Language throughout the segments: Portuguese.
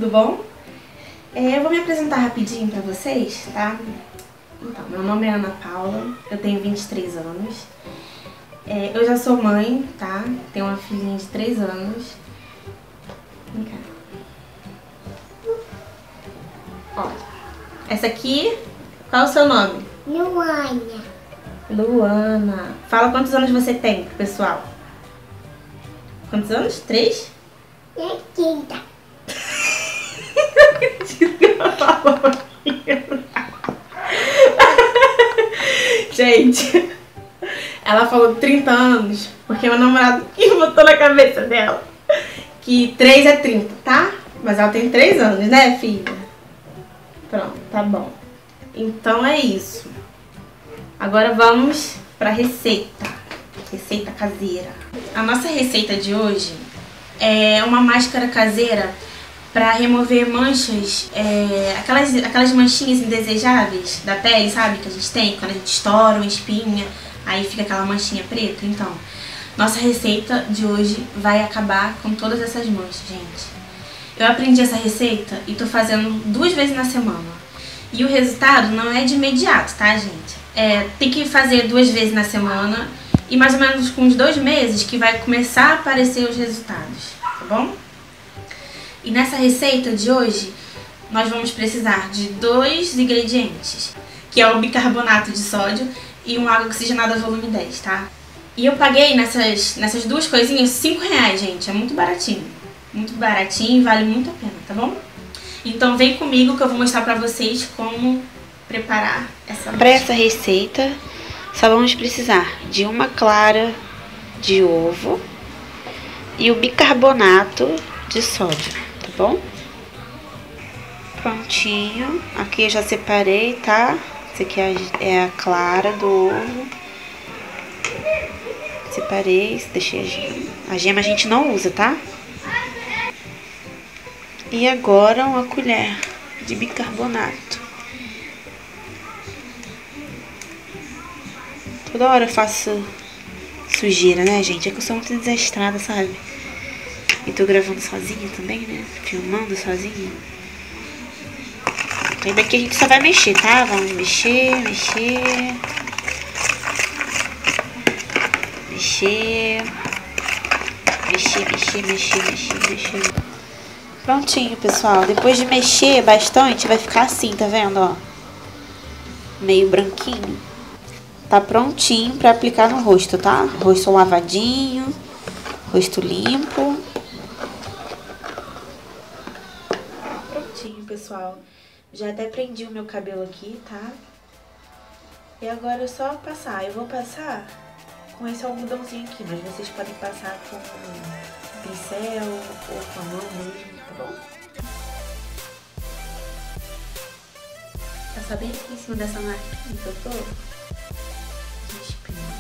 tudo bom? Eu vou me apresentar rapidinho pra vocês, tá? Então, meu nome é Ana Paula, eu tenho 23 anos. Eu já sou mãe, tá? Tenho uma filhinha de 3 anos. Vem cá. Olha, essa aqui, qual é o seu nome? Luana. Luana. Fala quantos anos você tem, pro pessoal. Quantos anos? 3? É quinta. Gente, ela falou 30 anos porque meu namorado que botou na cabeça dela que 3 é 30, tá? Mas ela tem 3 anos, né, filha? Pronto, tá bom. Então é isso. Agora vamos pra receita. Receita caseira. A nossa receita de hoje é uma máscara caseira pra remover manchas, aquelas manchinhas indesejáveis da pele, sabe? Que a gente tem quando a gente estoura uma espinha, aí fica aquela manchinha preta. Então, nossa receita de hoje vai acabar com todas essas manchas, gente. Eu aprendi essa receita e tô fazendo 2 vezes na semana. E o resultado não é de imediato, tá, gente? Tem que fazer 2 vezes na semana e mais ou menos com uns 2 meses que vai começar a aparecer os resultados, tá bom? E nessa receita de hoje, nós vamos precisar de 2 ingredientes, que é o bicarbonato de sódio e uma água oxigenada volume 10, tá? E eu paguei nessas 2 coisinhas R$5, gente, é muito baratinho e vale muito a pena, tá bom? Então vem comigo que eu vou mostrar pra vocês como preparar essa massa. Para essa receita, só vamos precisar de uma clara de ovo e o bicarbonato de sódio, tá bom? Prontinho. Aqui eu já separei, tá? Essa aqui é a clara do ovo. Separei, deixei a gema. A gema a gente não usa, tá? E agora uma colher de bicarbonato. Toda hora eu faço sujeira, né, gente? É que eu sou muito desastrada, sabe? E tô gravando sozinha também, né? Filmando sozinha. Aí daqui a gente só vai mexer, tá? Vamos mexer. Prontinho, pessoal. Depois de mexer bastante, vai ficar assim, tá vendo, ó? Meio branquinho. Tá prontinho pra aplicar no rosto, tá? Rosto lavadinho, rosto limpo. Prontinho, pessoal. Já até prendi o meu cabelo aqui, tá? E agora é só passar. Eu vou passar com esse algodãozinho aqui, mas vocês podem passar com pincel ou com a mão mesmo, tá bom? Passar bem aqui em cima dessa marquinha que eu tô de espinha.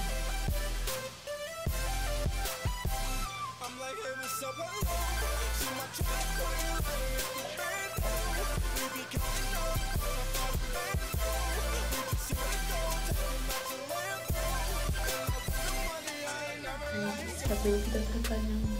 Esse cabelo que tá atrapalhando.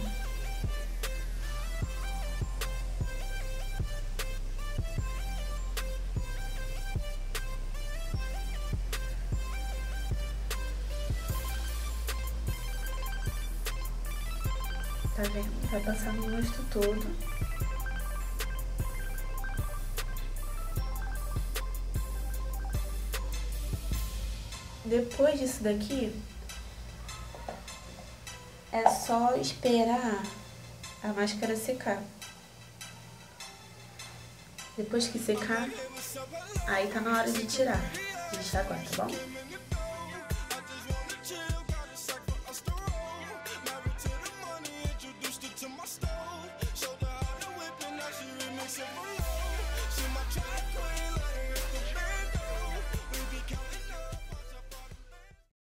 Tá vendo? Vai passar no rosto todo. Depois disso daqui, é só esperar a máscara secar. Depois que secar, aí tá na hora de tirar. De enxaguar, tá bom? So